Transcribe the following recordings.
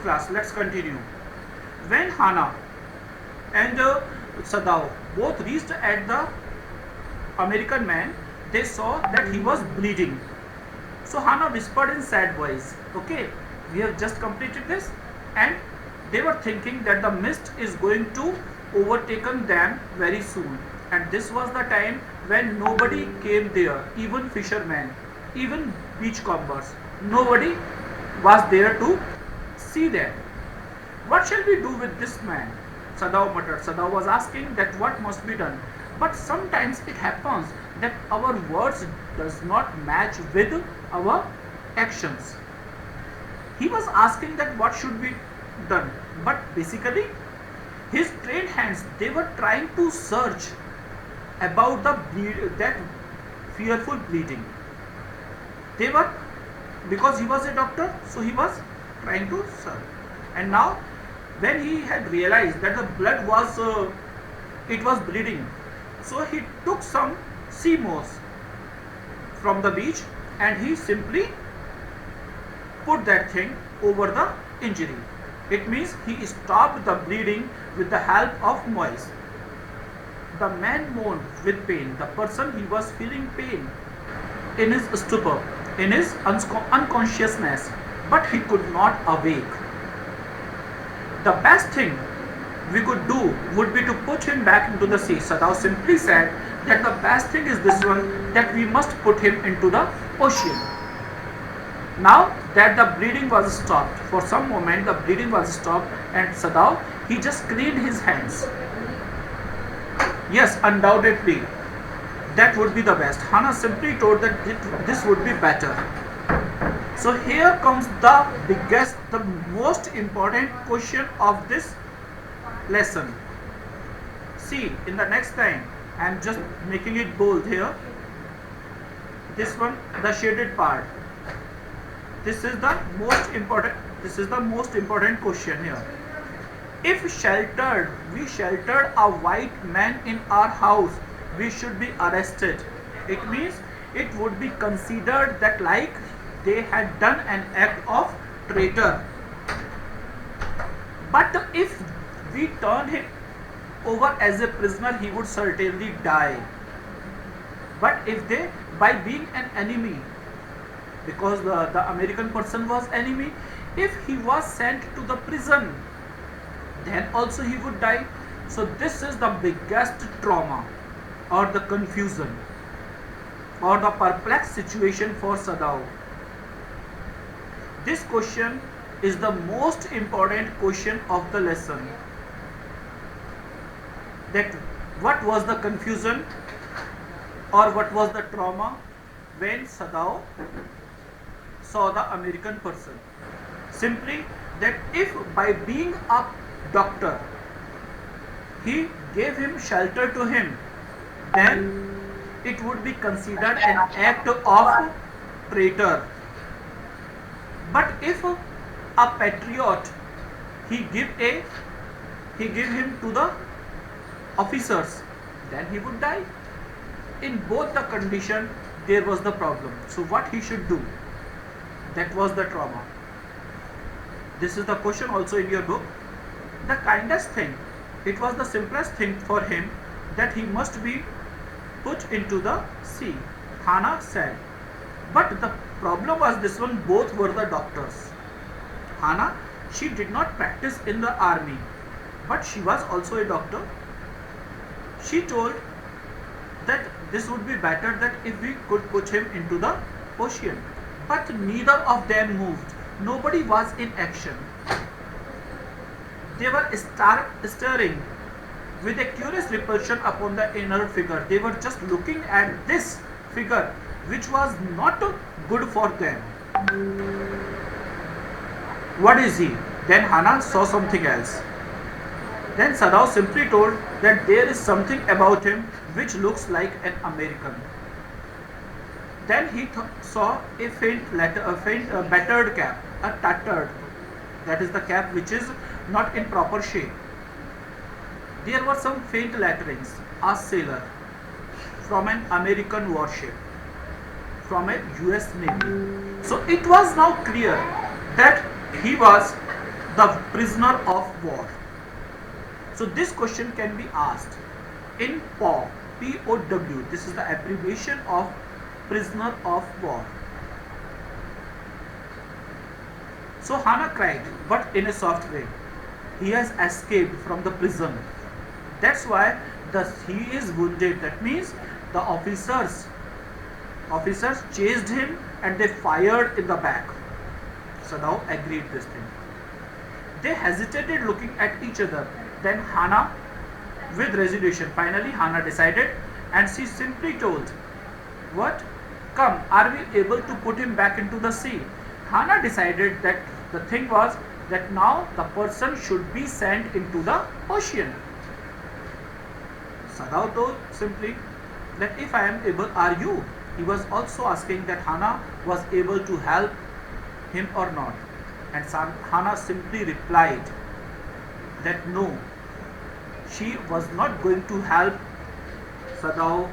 class. Let's continue. When Hana and Sadao both reached at the American man, they saw that he was bleeding. So Hana whispered in sad voice, okay, we have just completed this, and they were thinking that the mist is going to overtaken them very soon. And this was the time when nobody came there, even fishermen, even beachcombers. Nobody was there to see them. What shall we do with this man? Sadao muttered. Sadao was asking that what must be done. But sometimes it happens that our words does not match with our actions. He was asking that what should be done. But basically, his trained hands, they were trying to search about that fearful bleeding. They were, because he was a doctor, so he was trying to search. And now, when he had realized that the blood was, it was bleeding, so he took some sea moss from the beach and he simply put that thing over the injury. It means he stopped the bleeding with the help of moss. The man moaned with pain. The person, he was feeling pain in his stupor, in his unconsciousness, but he could not awake. The best thing we could do would be to put him back into the sea. Sadao simply said that the best thing is this one, that we must put him into the ocean. Now that the bleeding was stopped, for some moment the bleeding was stopped, and Sadao, he just cleaned his hands. Yes, undoubtedly, that would be the best. Hana simply told that this would be better. So here comes the biggest, the most important question of this lesson. See, in the next time, I am just making it bold here. This one, the shaded part. This is the most important. This is the most important question here. If we sheltered a white man in our house, we should be arrested. It means it would be considered that like they had done an act of traitor. But if we turned him over as a prisoner, he would certainly die. But if they, by being an enemy, because the American person was enemy, if he was sent to the prison, then also he would die. So this is the biggest trauma or the confusion or the perplexed situation for Sadao. This question is the most important question of the lesson. That what was the confusion or what was the trauma when Sadao saw the American person? Simply that if by being a doctor he gave him shelter to him, then it would be considered an act of traitor. But if a patriot, he give him to the officers, then he would die. In both the condition there was the problem. So what he should do? That was the trauma. This is the question also in your book. The kindest thing, it was the simplest thing for him, that he must be put into the sea, Hana said. But the problem was this one, both were the doctors. Hana, she did not practice in the army, but she was also a doctor. She told that this would be better that if we could put him into the ocean. But neither of them moved. Nobody was in action. They were staring with a curious repulsion upon the inert figure. They were just looking at this figure, which was not good for them. What is he? Then Hana saw something else. Then Sadao simply told that there is something about him which looks like an American. Then he saw a battered cap, a tattered. That is the cap which is not in proper shape. There were some faint letterings, a sailor from an American warship, from a US Navy. So it was now clear that he was the prisoner of war? So this question can be asked in POW. POW. This is the abbreviation of prisoner of war. So Hannah cried, but in a soft way. He has escaped from the prison. That's why he is wounded. That means the officers chased him and they fired in the back. Sadao agreed this thing. They hesitated looking at each other. Then Hannah, with resolution, finally Hannah decided and she simply told, what? Come, are we able to put him back into the sea? Hannah decided that the thing was that now the person should be sent into the ocean. Sadao told simply that if I am able, are you? He was also asking that Hannah was able to help him or not. And Hannah simply replied that no, she was not going to help Sadao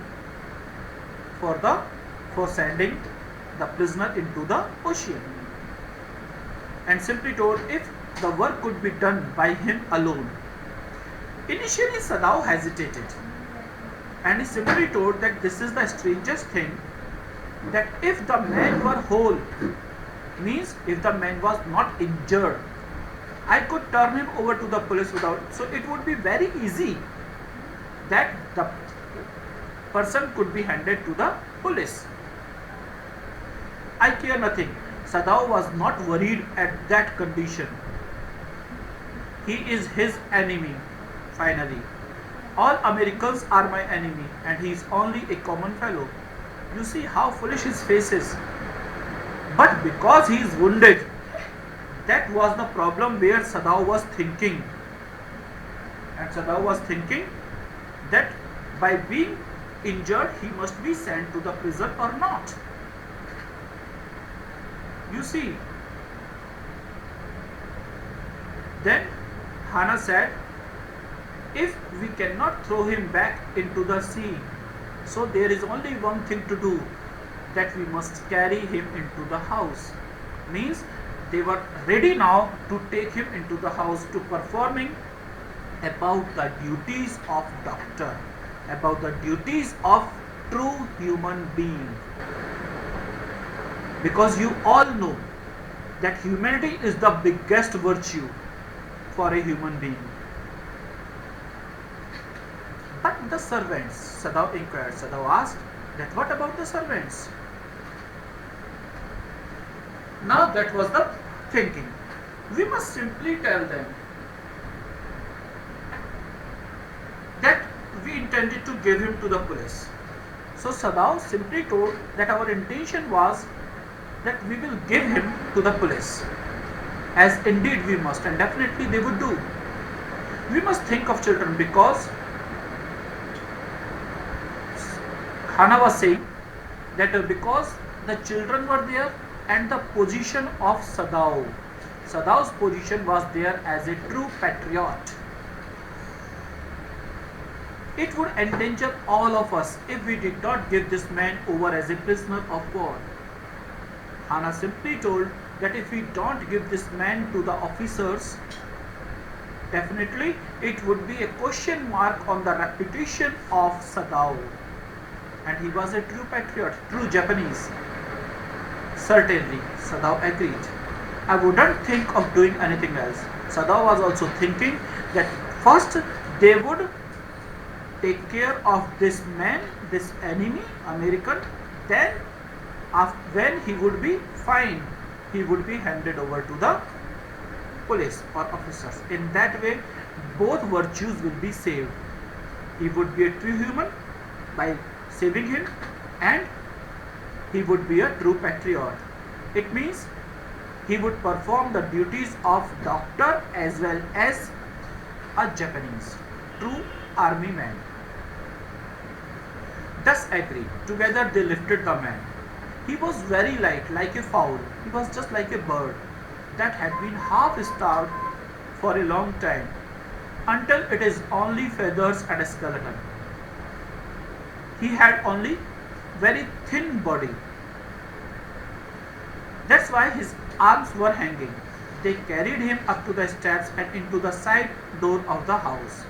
for sending the prisoner into the ocean. And simply told if the work could be done by him alone. Initially Sadao hesitated and he simply told that this is the strangest thing, that if the man were whole, means if the man was not injured, I could turn him over to the police without, so it would be very easy that the person could be handed to the police. I care nothing. Sadao was not worried at that condition. He is his enemy, finally. All Americans are my enemy and he is only a common fellow. You see how foolish his face is. But because he is wounded, that was the problem where Sadao was thinking. And Sadao was thinking that by being injured, he must be sent to the prison or not. You see, then Hannah said, if we cannot throw him back into the sea, so there is only one thing to do, that we must carry him into the house. Means they were ready now to take him into the house to performing about the duties of doctor, about the duties of true human being. Because you all know that humanity is the biggest virtue for a human being. But the servants, Sadao inquired. Sadao asked that what about the servants? Now that was the thinking. We must simply tell them that we intended to give him to the police. So Sadao simply told that our intention was that we will give him to the police, as indeed we must, and definitely they would do. We must think of children, because Hannah was saying that because the children were there and the position of Sadao's position was there as a true patriot. It would endanger all of us if we did not give this man over as a prisoner of war. Hannah simply told that if we don't give this man to the officers, definitely it would be a question mark on the reputation of Sadao. And he was a true patriot, true Japanese. Certainly, Sadao agreed. I wouldn't think of doing anything else. Sadao was also thinking that first they would take care of this man, this enemy, American, then when he would be fine, he would be handed over to the police or officers. In that way, both virtues will be saved. He would be a true human by saving him, and he would be a true patriot. It means he would perform the duties of doctor as well as a Japanese, true army man. Thus agreed. Together they lifted the man. He was very light, like a fowl. He was just like a bird that had been half starved for a long time, until it is only feathers and a skeleton. He had only very thin body. That's why his arms were hanging. They carried him up to the steps and into the side door of the house.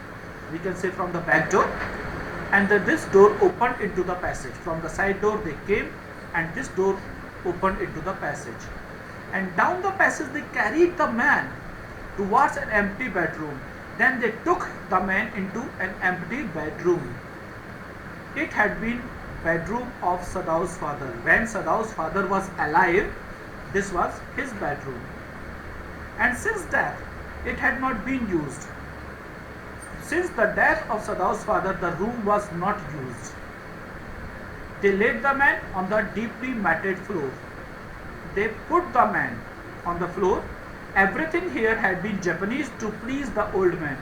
We can say from the back door, and then this door opened into the passage. From the side door they came, and this door opened into the passage. And down the passage they carried the man towards an empty bedroom. Then they took the man into an empty bedroom. It had been bedroom of Sadau's father. When Sadau's father was alive, this was his bedroom. And since that, it had not been used. Since the death of Sadau's father, the room was not used. They laid the man on the deeply matted floor. They put the man on the floor. Everything here had been Japanese to please the old man.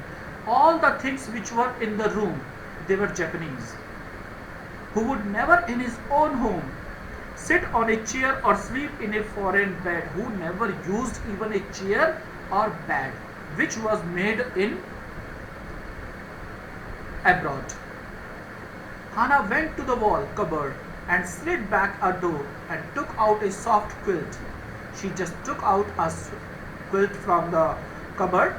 All the things which were in the room, they were Japanese, who would never in his own home sit on a chair or sleep in a foreign bed, who never used even a chair or bed which was made in abroad. Hana went to the wall cupboard and slid back a door and took out a soft quilt. She just took out a quilt from the cupboard.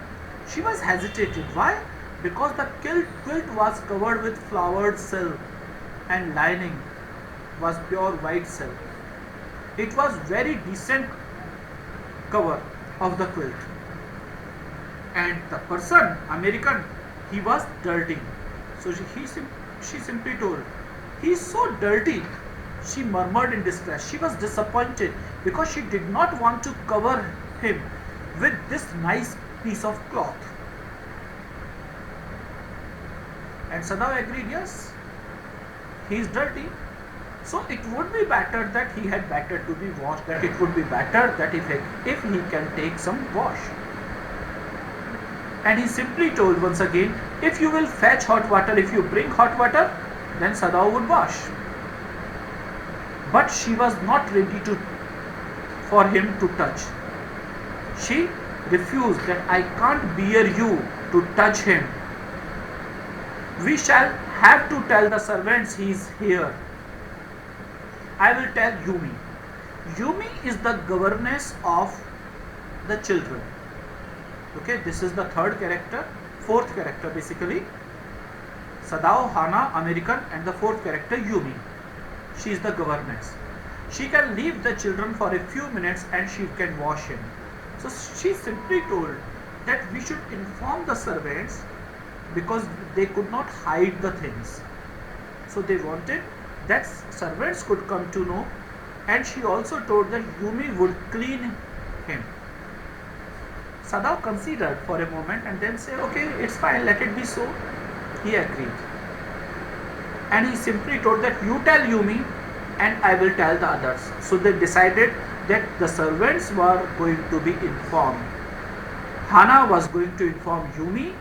She was hesitated. Why? Because the quilt was covered with flowered silk and lining was pure white silk. It was very decent cover of the quilt. And the person, American, he was dirty. So she simply told, "He is so dirty." She murmured in distress. She was disappointed because she did not want to cover him with this nice piece of cloth. And Sadao agreed, yes, he is dirty. So it would be better that he had better to be washed, that it would be better that if he can take some wash. And he simply told once again, if you will fetch hot water, if you bring hot water, then Sadao would wash. But she was not ready for him to touch. She refused, that I can't bear you to touch him. We shall have to tell the servants he is here. I will tell Yumi. Yumi is the governess of the children. Okay, this is the third character, fourth character basically. Sadao, Hana, American, and the fourth character Yumi. She is the governess. She can leave the children for a few minutes and she can wash him. So she simply told that we should inform the servants because they could not hide the things. So they wanted that servants could come to know, and she also told that Yumi would clean him. Sadao considered for a moment and then said, okay, it's fine, let it be so. He agreed. And he simply told that you tell Yumi and I will tell the others. So they decided that the servants were going to be informed. Hana was going to inform Yumi,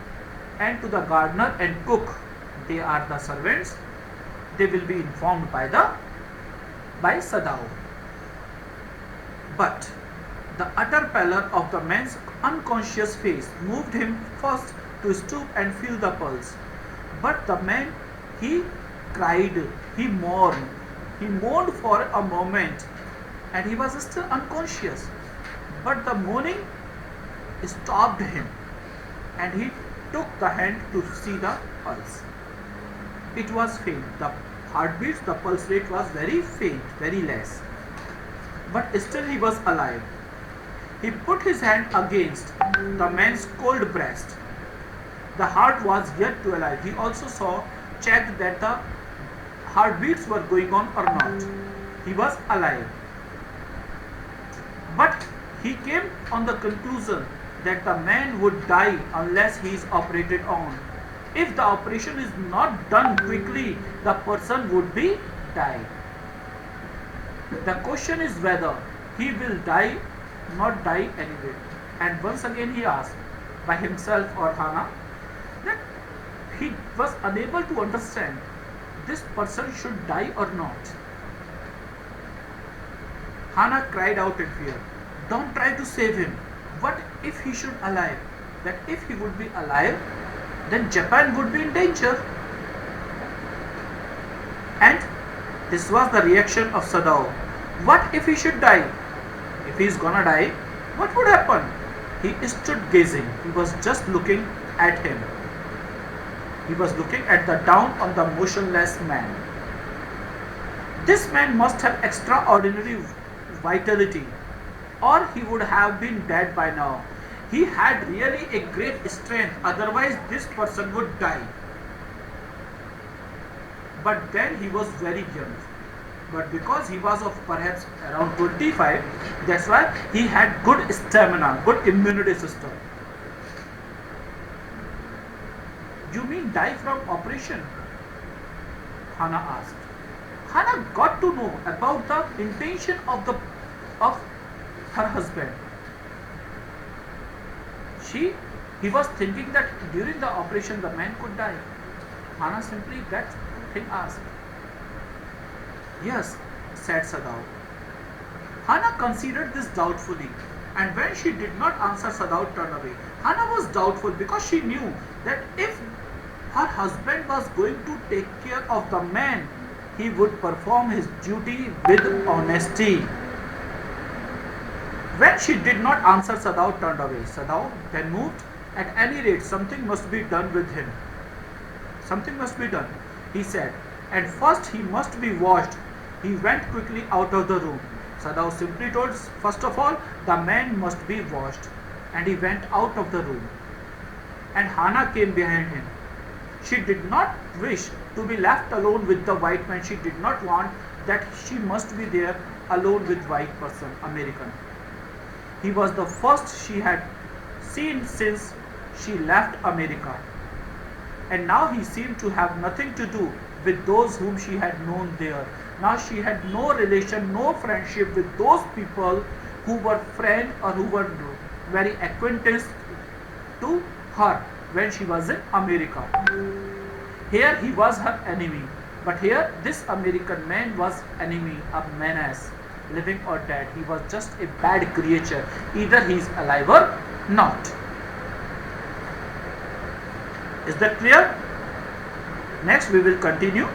and to the gardener and cook, they are the servants, they will be informed by Sadao. But the utter pallor of the man's unconscious face moved him first to stoop and feel the pulse. But the man, he cried, he mourned for a moment, and he was still unconscious. But the moaning stopped him, and he took the hand to see the pulse. It was faint. The heartbeats, the pulse rate was very faint, very less. But still he was alive. He put his hand against the man's cold breast. The heart was yet to alive. He also checked that the heartbeats were going on or not. He was alive. But he came on the conclusion that the man would die unless he is operated on. If the operation is not done quickly, the person would be die. The question is whether he will die, not die anyway. And once again he asked by himself or Hana that he was unable to understand this person should die or not. Hana cried out in fear, don't try to save him. What if he should alive? That if he would be alive, then Japan would be in danger. And this was the reaction of Sadao. What if he should die? If he is gonna die, what would happen? He stood gazing. He was just looking at him. He was looking at the down on the motionless man. This man must have extraordinary vitality, or he would have been dead by now. He had really a great strength, otherwise this person would die. But then he was very young. But because he was of perhaps around 25, that's why he had good stamina, good immunity system. You mean die from operation? Hannah asked. Hannah got to know about the intention of her husband. He was thinking that during the operation the man could die. Hannah simply that thing asked. Yes, said Sadao. Hannah considered this doubtfully, and when she did not answer, Sadao turned away. Hannah was doubtful because she knew that if her husband was going to take care of the man, he would perform his duty with honesty. When she did not answer, Sadao turned away. Sadao then moved. At any rate, something must be done with him. Something must be done, he said. And first he must be washed. He went quickly out of the room. Sadao simply told, first of all, the man must be washed. And he went out of the room. And Hannah came behind him. She did not wish to be left alone with the white man. She did not want that she must be there alone with white person, American. He was the first she had seen since she left America. And now he seemed to have nothing to do with those whom she had known there. Now she had no relation, no friendship with those people who were friends or who were very acquaintance to her when she was in America. Here he was her enemy, but here this American man was enemy, a menace, living or dead. He was just a bad creature. Either he is alive or not. Is that clear? Next we will continue.